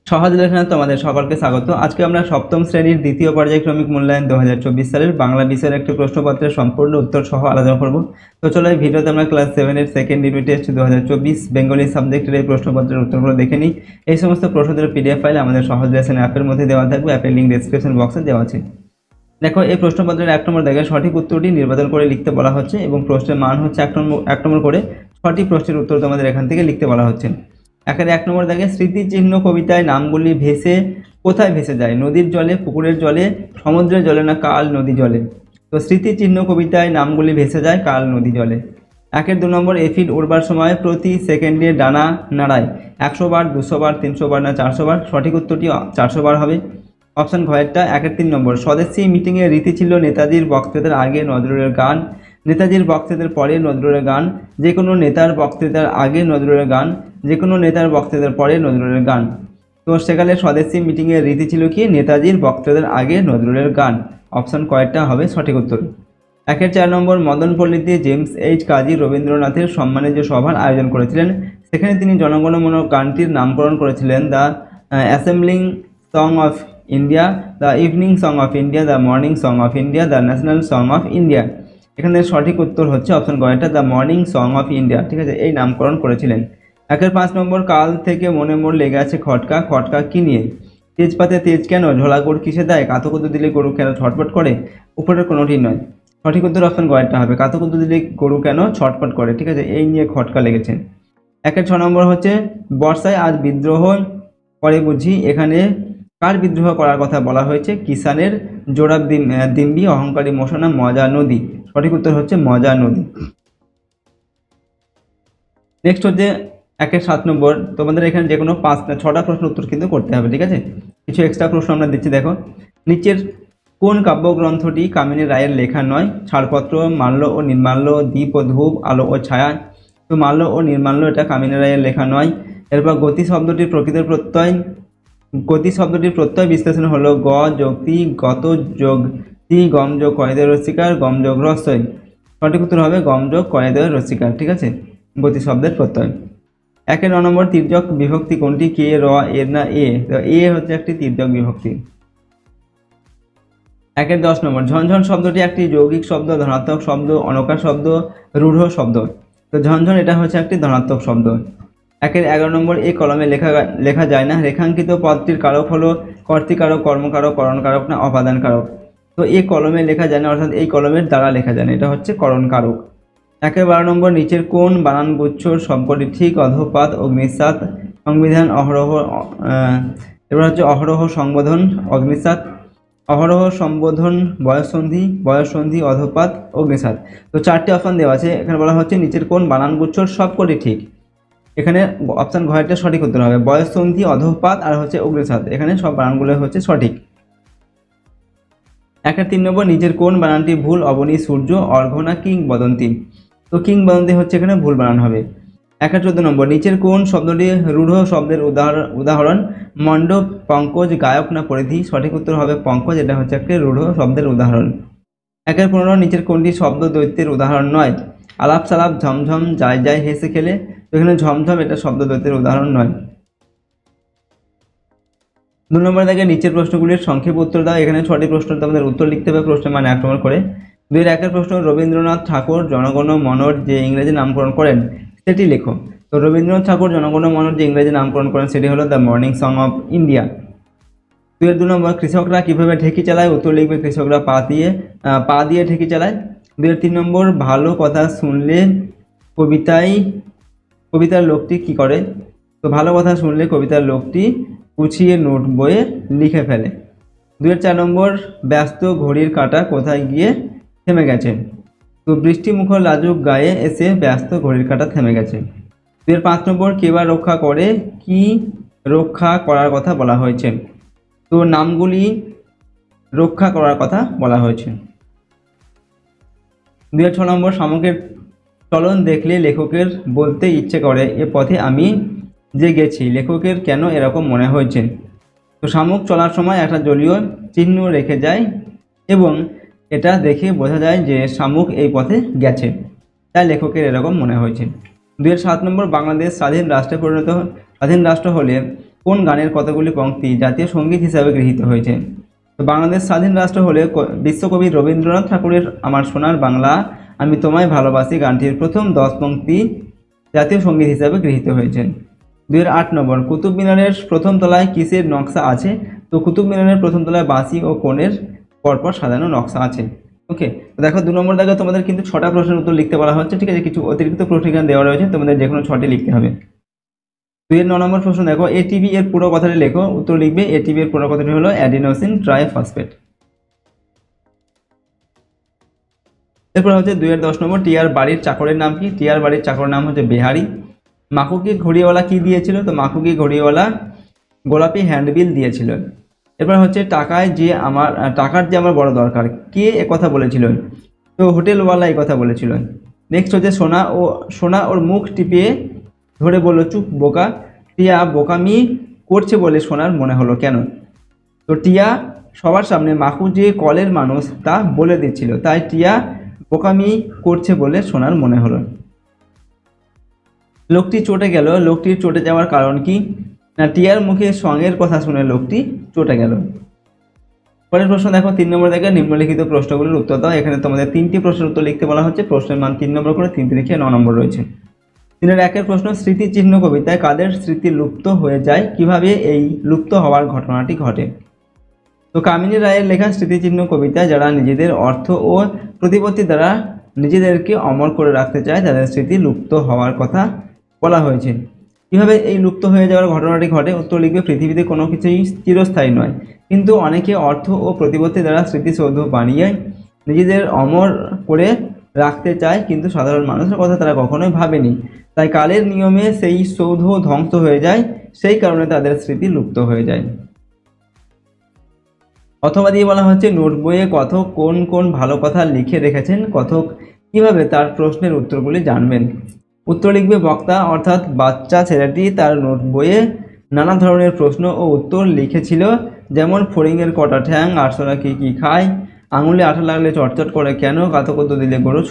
সহজ লেখনে তোমাদের সকলকে স্বাগত। আজকে আমরা সপ্তম শ্রেণীর দ্বিতীয় পর্যায়ক্রমিক মূল্যায়ন 2024 সালের বাংলা বিষয়ের একটি প্রশ্নপত্রের সম্পূর্ণ উত্তর সহ আলোচনা করব। তো চলো এই ভিডিওতে আমরা ক্লাস 7 এর সেকেন্ড ইউনিট টেস্ট 2024 বেঙ্গলি সাবজেক্টের এই প্রশ্নপত্রের উত্তরগুলো দেখে নিই। এই সমস্ত প্রশ্নের পিডিএফ ফাইল আমাদের সহজ লেসন অ্যাপের মধ্যে দেওয়া থাকবে, অ্যাপের লিঙ্ক ডেসক্রিপশন বক্সে দেওয়া আছে। দেখো, এই প্রশ্নপত্রের 1 নম্বর দাগে সঠিক উত্তরটি নির্বাচন করে লিখতে বলা হচ্ছে এবং প্রশ্নের মান হচ্ছে 1 নম্বর করে। 6টি প্রশ্নের উত্তর তোমাদের এখান থেকে লিখতে বলা হচ্ছে। 1 নম্বর দাগে স্মৃতিচিহ্ন কবিতায় নামগুলি ভেসে কোথায় ভেসে যায়? নদীর জলে, পুকুরের জলে, সমুদ্রের জলে না কাল নদী জলে? তো স্মৃতিচিহ্ন কবিতায় নামগুলি ভেসে যায় কাল নদী জলে। 2 নম্বর এফিড উড়বার সময় প্রতি সেকেন্ডে ডানা নাড়ায় 100 বার, 200 বার, 300 বার না 400 বার? সঠিক উত্তরটি 400 বার হবে। অপশন ঘয়েরটা 3 নম্বর স্বদেশী মিটিংয়ের রীতি ছিল নেতাজির বক্তৃতার আগে নজরুলের গান, নেতাজির বক্তৃতার পরে নজরুলের গান, যে কোনো নেতার বক্তৃতার আগে নজরুলের গান, যে কোনো নেতার বক্তৃতার পরে নজরুলের গান। তো সেকালে স্বদেশী মিটিংয়ের রীতি ছিল কি? নেতাজির বক্তৃতার আগে নজরুলের গান। অপশন কয়েকটা হবে সঠিক উত্তর। 4 নম্বর মদনপল্লীতে জেমস এইচ কাজী রবীন্দ্রনাথের সম্মানে যে সভার আয়োজন করেছিলেন সেখানে তিনি জনগণমন গানটির নামকরণ করেছিলেন the assembling song of India, the evening song of India, the morning song of India, the national song of India. এখানে সঠিক উত্তর হচ্ছে অপশন গয়টা the morning song of India. ঠিক আছে, এই নামকরণ করেছিলেন। 5 নম্বর কাল থেকে মনে মোর লেগে আছে খটকা, খটকা কি নিয়ে? তেজপাতে তেজ কেন, ঝোলাগোড় কিসে দেয়, কাতুকুতু দিলে গরু কেন ছটফট করে? উপরের কোনোটি নয়। সঠিক উত্তর অপশন গয়টা হবে কাতুকুতু দিলে গরু কেন ছটফট করে। ঠিক আছে, এই নিয়ে খটকা লেগেছে। 6 নম্বর হচ্ছে বর্ষায় আজ বিদ্রোহ করে বুঝি, এখানে কার বিদ্রোহ করার কথা বলা হয়েছে? কিষানের জোড়া দিম্বি, অহংকারী মোশনা, মজা নদী। সঠিক উত্তর হচ্ছে মজা নদী। নেক্সট হচ্ছে 7 নম্বর তোমাদের এখানে যে কোনো 6টা প্রশ্ন উত্তর কিন্তু করতে হবে। ঠিক আছে, কিছু এক্সট্রা প্রশ্ন আমরা দিচ্ছি। দেখো, নিচের কোন কাব্যগ্রন্থটি কামিনী রায়ের লেখা নয়? ছাড়পত্র, মাল্য ও নির্মাল্য, দ্বীপ ও ধূপ, আলো ও ছায়া। তো মাল্য ও নির্মাল্য এটা কামিনী রায়ের লেখা নয়। এরপর গতি শব্দটির প্রকৃত প্রত্যয়, গতি শব্দটির প্রত্যয় বিশ্লেষণ হলো গ যোগ তি, গত যোগ তি, গম যোগ কয়েদের রসিকার, গম যোগ রস্বই। সঠিক উত্তর হবে গম যোগ কয়েদের রসিকার। ঠিক আছে, গতি শব্দের প্রত্যয়। 9 নম্বর তির্যক বিভক্তি কোনটি? কে, র, এর না এ? তো এ হচ্ছে একটি তির্যক বিভক্তি। 10 নম্বর ঝনঝন শব্দটি একটি যৌগিক শব্দ, ধনাত্মক শব্দ, অনকা শব্দ, রূঢ় শব্দ? তো ঝনঝন এটা হচ্ছে একটি ধনাত্মক শব্দ। 11 নম্বর এই কলমে লেখা যায় না, রেখাঙ্কিত পদটির কারক হলো কর্তৃকারক, কর্মকারক, করণকারক না অপাদান কারক? তো এই কলমে লেখা যায় না, অর্থাৎ এই কলমের দ্বারা লেখা যায় না, এটা হচ্ছে করণকারক। 12 নম্বর নিচের কোন বানানগুচ্ছর সবকটি ঠিক? অধঃপাত, অগ্নিসাৎ, সংবিধান, অহরহ। এবার হচ্ছে অহরহ সংবোধন, অগ্নিসাৎ, অহরহ সম্বোধন, বয়ঃসন্ধি, অধঃপাত, অগ্নিসাৎ। তো 4টি অপশন দেওয়া আছে। এখানে বলা হচ্ছে নিচের কোন বানানগুচ্ছর সবকটি ঠিক? এখানে অপশন ঘয়টা সঠিক উত্তর হবে বয়ঃসন্ধি, অধঃপাত আর হচ্ছে অগ্নিসাৎ। এখানে সব বানানগুলো হচ্ছে সঠিক। 3 নম্বর নিচের কোন বানানটি ভুল? অবনী, সূর্য, অর্ঘ্য না কিংবদন্তি? তো কিংবদন্তি হচ্ছে এখানে ভুল বানান হবে। 14 নম্বর নিচের কোন শব্দটি রূঢ় শব্দের উদাহরণ? মণ্ডপ, পঙ্কজ, গায়ক না পরিধি? সঠিক উত্তর হবে পঙ্কজ, এটা হচ্ছে একটি রূঢ় শব্দের উদাহরণ। 15 নিচের কোনটি শব্দ দ্বৈতের উদাহরণ নয়? আলাপ সালাপ, ঝমঝম, যায় যায়, হেসে খেলে? তো এখানে ঝমঝম এটা শব্দ দ্বৈতের উদাহরণ নয়। 2 নম্বর থেকে নিচের প্রশ্নগুলির সংক্ষেপ উত্তর দাও। এখানে 6টি প্রশ্ন তোমাদের উত্তর লিখতে হবে, প্রশ্নের মান 1 নম্বর করে। 2-1 প্রশ্ন রবীন্দ্রনাথ ঠাকুর জনগণ মনর যে ইংরেজি নামকরণ করেন সেটি লেখো। তো রবীন্দ্রনাথ ঠাকুর জনগণ মনর যে ইংরেজি নামকরণ করেন সেটি হলো the morning song of India. 2 নম্বর কৃষকরা কিভাবে ঢেকি চালায়? উত্তর লিখবে কৃষকরা পা দিয়ে ঢেকি চালায়। 3 নম্বর ভালো কথা শুনলে কবিতার লোকটি কি করে? তো ভালো কথা শুনলে কবিতার লোকটি গুছিয়ে নোট বইয়ে লিখে ফেলে। 4 নম্বর ব্যস্ত ঘড়ির কাঁটা কোথায় গিয়ে থেমে গেছে? তো বৃষ্টিমুখর লাজুক গায়ে এসে ব্যস্ত ঘড়ির কাঁটা থেমে গেছে। 5 নম্বর কে বা রক্ষা করে, কি রক্ষা করার কথা বলা হয়েছে? তো নামগুলি রক্ষা করার কথা বলা হয়েছে। 6 নম্বর শামুকের চলন দেখলে লেখকের বলতে ইচ্ছে করে এ পথে আমি যে গেছি, লেখকের কেন এরকম মনে হয়েছে? তো শামুক চলার সময় একটা জলীয় চিহ্ন রেখে যায় এবং এটা দেখে বোঝা যায় যে শামুক এই পথে গেছে, তাই লেখকের এরকম মনে হয়েছে। 7 নম্বর বাংলাদেশ স্বাধীন রাষ্ট্র হলে কোন গানের কতগুলি পংক্তি জাতীয় সঙ্গীত হিসাবে গৃহীত হয়েছে? তো বাংলাদেশ স্বাধীন রাষ্ট্র হলে বিশ্বকবি রবীন্দ্রনাথ ঠাকুরের আমার সোনার বাংলা আমি তোমায় ভালোবাসি গানটির প্রথম 10 পংক্তি জাতীয় সঙ্গীত হিসাবে গৃহীত হয়েছে। 2-8 নম্বর, কুতুব মিনারের প্রথম তলায় কিসের নকশা আছে? তো কুতুব মিনারের প্রথম তলায় বাঁশি ও কোণের পরপর সাজানো নকশা আছে। ওকে, তো দেখো 2 নম্বর দাগে তোমাদের কিন্তু 6টা প্রশ্নের উত্তর লিখতে বলা হচ্ছে, ঠিক আছে? কিছু অতিরিক্ত প্রশ্ন এখানে দেওয়া রয়েছে, তোমাদের যে কোনো 6টি লিখতে হবে। 2-9 নম্বর প্রশ্ন দেখো, এটিপি এর পুরো কথাটি লেখো। উত্তর লিখবে এটিপি এর পুরো কথাটি হলো অ্যাডিনোসিন ট্রাইফসফেট। এরপর হচ্ছে 2-10 নম্বর, টিয়ার বাড়ির চাকরের নাম কি? টিয়ার বাড়ির চাকরের নাম হচ্ছে বেহারি। মাকুকে ঘড়িওয়ালা কি দিয়েছিল? তো মাকুকে ঘড়িওয়ালা গোলাপি হ্যান্ডবিল দিয়েছিল। এরপর হচ্ছে টাকার যে আমার বড় দরকার, কে কথা বলেছিল? তো হোটেলওয়ালা এই কথা বলেছিল। নেক্সট হচ্ছে সোনা ওর মুখ টিপিয়ে ধরে বলল, চুপ বোকা। টিয়া বোকামি করছে বলে সোনার মনে হলো কেন? তো টিয়া সবার সামনে মাকু যে কলের মানুষ তা বলে দিচ্ছিল, তাই টিয়া বোকামি করছে বলে সোনার মনে হলো। লোকটি চটে গেল, লোকটির চটে যাওয়ার কারণ কি? না, টিয়ার মুখে সঙ্গের কথা শুনে লোকটি চটে গেল। পরের প্রশ্ন দেখো, 3 নম্বর থেকে নিম্নলিখিত প্রশ্নগুলোর উত্তর দাও। এখানে তোমাদের 3টি প্রশ্নের উত্তর লিখতে বলা হচ্ছে, প্রশ্নের মান 3 নম্বর করে, 3 লিখে 9 নম্বর রয়েছে। 3-1 প্রশ্ন, স্মৃতিচিহ্ন কবিতায় কাদের স্মৃতি লুপ্ত হয়ে যায়? কিভাবে এই লুপ্ত হওয়ার ঘটনাটি ঘটে? তো কামিনী রায়ের লেখা স্মৃতিচিহ্ন কবিতায় যারা নিজেদের অর্থ ও প্রতিপত্তি দ্বারা নিজেদেরকে অমর করে রাখতে চায় তাদের স্মৃতি লুপ্ত হওয়ার কথা বলা হয়েছে। কিভাবে এই লুপ্ত হয়ে যাওয়ার ঘটনাটি ঘটে? উত্তর লিখবে পৃথিবীতে কোনো কিছুই চিরস্থায়ী নয়, কিন্তু অনেকে অর্থ ও প্রতিপত্তি দ্বারা স্মৃতিসৌধ বানিয়ে নিজেদের অমর করে রাখতে চায়, কিন্তু সাধারণ মানুষের কথা তারা কখনোই ভাবেনি, তাই কালের নিয়মে সেই সৌধ ধ্বংস হয়ে যায়, সেই কারণে তাদের স্মৃতি লুপ্ত হয়ে যায়। অথবা দিয়ে বলা হচ্ছে, নোট বইয়ে কথক কোন কোন ভালো কথা লিখে রেখেছেন, কথক কিভাবে তার প্রশ্নের উত্তরগুলি জানবেন? উত্তর লিখবে বক্তা অর্থাৎ বাচ্চা ছেলেটি তার নোট বইয়ে নানা ধরনের প্রশ্ন ও উত্তর লিখেছিল, যেমন ফড়িংয়ের কটা ঠ্যাং, আরশোলা কি কি খায়, আঙুলে আঠা লাগলে চটচট করে কেন, কাতকদ্দ দিলে গরু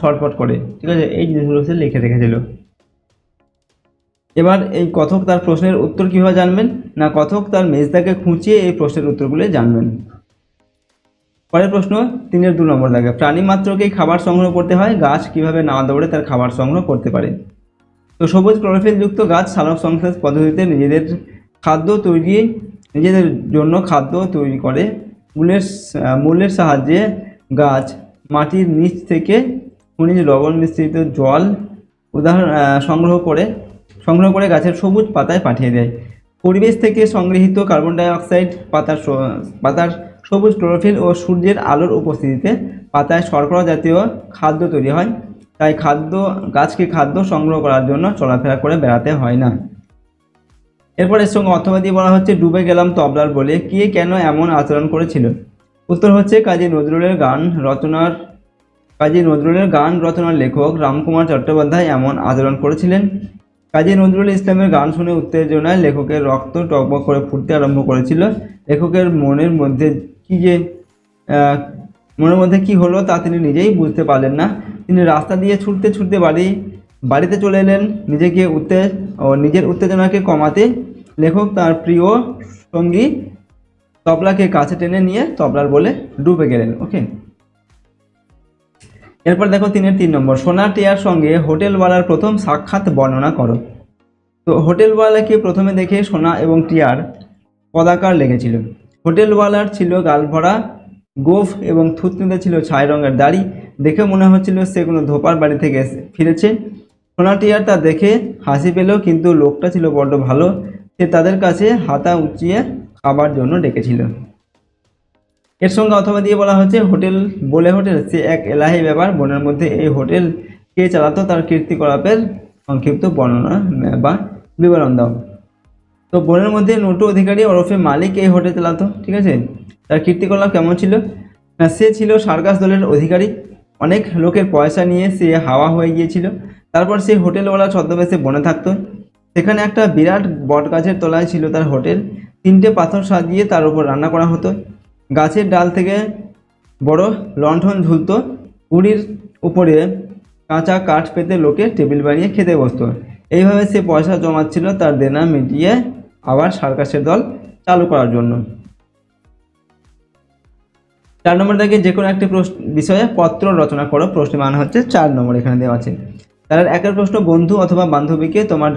ছটফট করে, ঠিক আছে? এই জিনিসগুলো সে লিখে রেখেছিল। এবার এই কথক তার প্রশ্নের উত্তর কীভাবে জানবেন? না, কথক তার মেজদাকে খুঁচিয়ে এই প্রশ্নের উত্তরগুলি জানবেন। পরের প্রশ্ন 3-2 নম্বর দাগে, প্রাণী মাত্রকেই খাবার সংগ্রহ করতে হয়, গাছ কিভাবে না দৌড়ে তার খাবার সংগ্রহ করতে পারে? তো সবুজ ক্লোরোফিল যুক্ত গাছ সালোক সংশ্লেষ পদ্ধতিতে নিজেদের জন্য খাদ্য তৈরি করে। মূলের সাহায্যে গাছ মাটির নিচ থেকে খনিজ লবণ মিশ্রিত জল সংগ্রহ করে গাছের সবুজ পাতায় পাঠিয়ে দেয়। পরিবেশ থেকে সংগৃহীত কার্বন ডাই অক্সাইড, পাতার সবুজ ক্লোরোফিল ও সূর্যের আলোর উপস্থিতিতে পাতায় শর্করা জাতীয় খাদ্য তৈরি হয়, তাই গাছকে খাদ্য সংগ্রহ করার জন্য চলাফেরা করে বেড়াতে হয় না। এরপর এর সঙ্গে অথবা দিয়ে বলা হচ্ছে, ডুবে গেলাম তবলার বলে কে কেন এমন আচরণ করেছিল? উত্তর হচ্ছে কাজী নজরুলের গান রচনার লেখক রামকুমার চট্টোপাধ্যায় এমন আচরণ করেছিলেন। কাজী নজরুল ইসলামের গান শুনে উত্তেজনায় লেখকের রক্ত টকবক করে ফুটতে আরম্ভ করেছিল। লেখকের মনের মধ্যে কি হলো তা তিনি নিজেই বুঝতে পারলেন না। তিনি রাস্তা দিয়ে ছুটতে বাড়িতে চলে এলেন। নিজের উত্তেজনাকে কমাতে লেখক তার প্রিয় সঙ্গী তবলাকে কাছে টেনে নিয়ে তবলার বলে ডুবে গেলেন। ওকে, এরপর দেখো 3 নম্বর, সোনা টিয়ার সঙ্গে হোটেলওয়ালার প্রথম সাক্ষাৎ বর্ণনা করো। তো হোটেলওয়ালাকে প্রথমে দেখে সোনা এবং টিয়ার পদাকার লেগেছিল। হোটেলওয়ালার ছিল গালভরা গোঁফ এবং থুতনিতে ছিল ছাই রঙের দাড়ি, দেখে মনে হচ্ছিল সে কোনো ধোপার বাড়ি থেকে ফিরেছে। সোনা টিয়ার তা দেখে হাসি পেল, কিন্তু লোকটা ছিল বড্ড ভালো, সে তাদের কাছে হাতা উঁচিয়ে খাবার জন্য ডেকেছিল। এর সঙ্গে অথবা দিয়ে বলা হচ্ছে, হোটেল সে এক এলাহি ব্যাপার, বনের মধ্যে এই হোটেল কে চালাতো তার কীর্তিকলাপের সংক্ষিপ্ত বর্ণনা বা বিবরণ দাও। তো বনের মধ্যে নটু অধিকারী ওরফে মালিক এই হোটেল চালাতো, ঠিক আছে? তার কীর্তিকলাপ কেমন ছিল? না, সে ছিল সার্কাস দলের অধিকারী, অনেক লোকের পয়সা নিয়ে সে হাওয়া হয়ে গিয়েছিল। তারপর সে হোটেলওয়ালা ছদ্মবেশে বনে থাকতো। সেখানে একটা বিরাট বট গাছের তলায় ছিল তার হোটেল। 3টে পাথর সাজিয়ে তার উপর রান্না করা হতো। গাছের ডাল থেকে বড় লণ্ঠন ঝুলত, গুঁড়ির উপরে কাঁচা কাঠ পেতে লোকে টেবিল বানিয়ে খেতে বসতো। এইভাবে সে পয়সা জমাচ্ছিল তার দেনা মিটিয়ে আবার সার্কাসের দল চালু করার জন্য। 4 নম্বর থেকে যে কোনো একটি বিষয়ে পত্র রচনা করো। প্রশ্নের মান হচ্ছে 4 নম্বর এখানে দেওয়া আছে। তার একের প্রশ্ন, বন্ধু অথবা বান্ধবীকে তোমার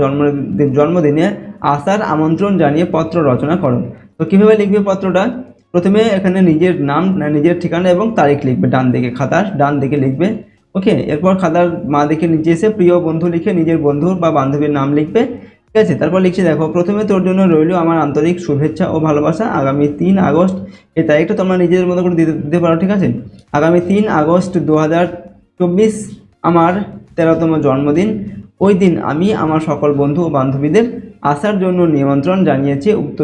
জন্মদিনে আসার আমন্ত্রণ জানিয়ে পত্র রচনা করো। তো কীভাবে লিখবে পত্রটা? প্রথমে এখানে নিজের নাম, নিজের ঠিকানা এবং তারিখ লিখবে, ডান দিকে, খাতার ডান দিকে লিখবে। ওকে, এরপর খাতার মা দিকে নিচে এসে প্রিয় বন্ধু লিখে নিজের বন্ধুর বা বান্ধবীর নাম লিখবে। ঠিক আছে, তারপর লিখছে দেখো, প্রথমে তোর জন্য রইল আমার আন্তরিক শুভেচ্ছা ও ভালোবাসা। আগামী 3 আগস্ট, এই তারিখটা তোমরা নিজেদের মতো করে দিতে পারো। ঠিক আছে, আগামী 3 আগস্ট 2024 আমার 13তম জন্মদিন। ওই দিন আমি আমার সকল বন্ধু ও বান্ধবীদের আসার জন্য নিমন্ত্রণ জানিয়েছি। উক্ত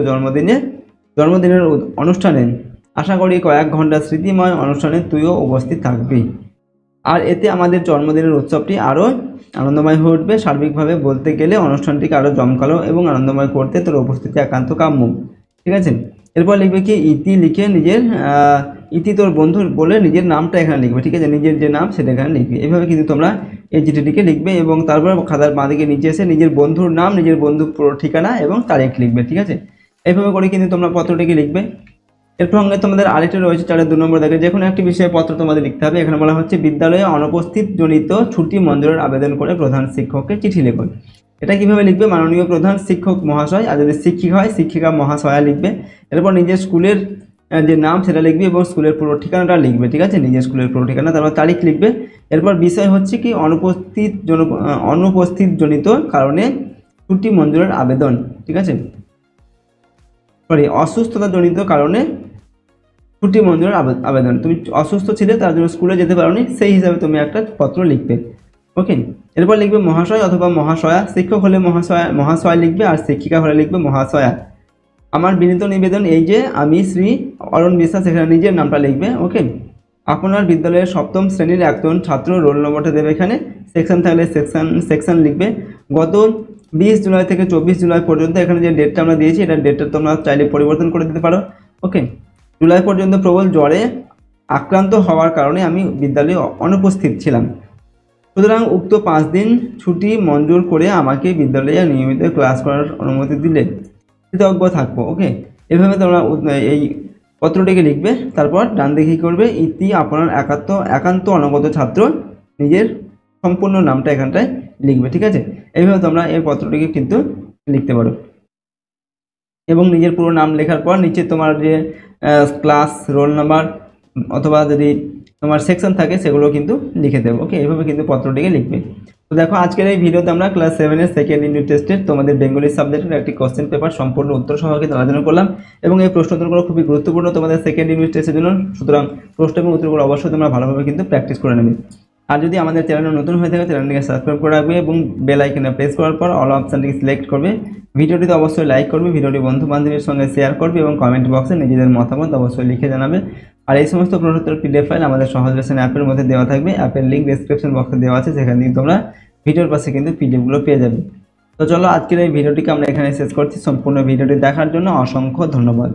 জন্মদিনের অনুষ্ঠানে আশা করি কয়েক ঘন্টা স্মৃতিময় অনুষ্ঠানে তুইও উপস্থিত থাকবি, আর এতে আমাদের জন্মদিনের উৎসবটি আরও আনন্দময় হয়ে উঠবে। সার্বিকভাবে বলতে গেলে অনুষ্ঠানটিকে আরও জমকালো এবং আনন্দময় করতে তোর উপস্থিতি একান্ত কাম্য। ঠিক আছে, এরপর লিখবে কি ইতি লিখে নিজের ইতি তোর বন্ধু বলে নিজের নামটা এখানে লিখবে। ঠিক আছে, নিজের যে নাম সেটা এখানে লিখবে। এইভাবে কিন্তু তোমরা এই চিঠিটিকে লিখবে এবং তারপর খাতার বাঁদিকে নিচে এসে নিজের বন্ধুর নাম, নিজের বন্ধুর পুরো ঠিকানা এবং তারিখ লিখবে। ঠিক আছে, এইভাবে করে কিন্তু তোমরা পত্রটিকে লিখবে। এর সঙ্গে তোমাদের আরেকটা রয়েছে 4 2 নম্বর দেখে, যে কোনো একটি বিষয়ে পত্র তোমাদের লিখতে হবে। এখানে বলা হচ্ছে বিদ্যালয়ে অনুপস্থিত জনিত ছুটি মঞ্জুরের আবেদন করে প্রধান শিক্ষককে চিঠি লিখুন। এটা কিভাবে লিখবে? মাননীয় প্রধান শিক্ষক মহাশয়, আর যদি শিক্ষিকা হয় শিক্ষিকা মহাশয়া লিখবে। এরপর নিজের স্কুলের যে নাম সেটা লিখবে এবং স্কুলের পুরো ঠিকানাটা লিখবে। ঠিক আছে, নিজের স্কুলের পুরো ঠিকানা, তারপর তারিখ লিখবে। এরপর বিষয় হচ্ছে কি অনুপস্থিত জনিত কারণে ছুটি মঞ্জুরের আবেদন। ঠিক আছে, সরি, অসুস্থতা জনিত কারণে ছুটি মঞ্জুরের আবেদন। তুমি অসুস্থ ছিলে, তার জন্য স্কুলে যেতে পারোনি, সেই হিসাবে তুমি একটা পত্র লিখবে। ওকে, এরপর লিখবে মহাশয় অথবা মহাশয়া। শিক্ষক হলে মহাশয় লিখবে, আর শিক্ষিকা হলে লিখবে মহাশয়া। আমার বিনীত নিবেদন এই যে আমি শ্রী অরুণ বিশ্বাস, এখানে নিজের নামটা লিখবে। ওকে, আপনার বিদ্যালয়ের 7ম শ্রেণীর একজন ছাত্র, রোল নম্বরটা দেবে এখানে, সেকশন থাকলে সেকশন লিখবে। গত 20 জুলাই থেকে 24 জুলাই পর্যন্ত এখানে যে ডেটটা আমরা দিয়েছি, এটা ডেটটা তোমরা চাইলে পরিবর্তন করে দিতে পারো। ওকে, জুলাই পর্যন্ত প্রবল জ্বরে আক্রান্ত হওয়ার কারণে আমি বিদ্যালয়ে অনুপস্থিত ছিলাম, সুতরাং উক্ত 5 দিন ছুটি মঞ্জুর করে আমাকে বিদ্যালয়ে নিয়মিত ক্লাস করার অনুমতি দিলে কৃতজ্ঞ থাকবো। ওকে, এভাবে তোমরা এই পত্রটিকে লিখবে। তারপর ডান দিকে করবে ইতি আপনার একান্ত অনগত ছাত্র, নিজের সম্পূর্ণ নামটা এখানটায় লিখবে। ঠিক আছে, এইভাবে তোমরা এই পত্রটিকে কিন্তু লিখতে পারো এবং নিজের পুরো নাম লেখার পর নিচে তোমার যে ক্লাস, রোল নাম্বার অথবা যদি তোমার সেকশন থাকে সেগুলো কিন্তু লিখে দেবো। ওকে, এইভাবে কিন্তু পত্রটিকে লিখবে। তো দেখো, আজকের এই ভিডিওতে আমরা ক্লাস 7-এর সেকেন্ড ইউনিট টেস্টের তোমাদের বেঙ্গলি সাবজেক্টের একটি কোশ্চেন পেপার সম্পূর্ণ উত্তর সহকারে আলোচনা করলাম এবং এই প্রশ্ন উত্তরগুলো খুবই গুরুত্বপূর্ণ তোমাদের সেকেন্ড ইউনিট টেস্টের জন্য। সুতরাং প্রশ্ন এবং উত্তরগুলো অবশ্যই তোমরা ভালোভাবে কিন্তু প্র্যাকটিস করে নেবে। আর যদি আমাদের চ্যানেলে নতুন হয়ে থাকে, চ্যানেলটিকে সাবস্ক্রাইব করে রাখবে এবং বেল আইকনে প্রেস করার পর অল অপশনটিকে সিলেক্ট করবে। ভিডিওটিতে অবশ্যই লাইক করবে, ভিডিওটি বন্ধু বান্ধবীর সঙ্গে শেয়ার করবে এবং কমেন্ট বক্সে নিজেদের মতামত অবশ্যই লিখে জানাবে। আর এই সমস্ত প্রশ্নোত্তর পিডিএফ ফাইল আমাদের সহজ লেসন অ্যাপের মধ্যে দেওয়া থাকবে। অ্যাপের লিঙ্ক ডেসক্রিপশন বক্সে দেওয়া আছে, সেখান থেকে তোমরা ভিডিওর পাশে কিন্তু পিডিএফগুলো পেয়ে যাবে। তো চলো, আজকের এই ভিডিওটিকে আমরা এখানে শেষ করছি। সম্পূর্ণ ভিডিওটি দেখার জন্য অসংখ্য ধন্যবাদ।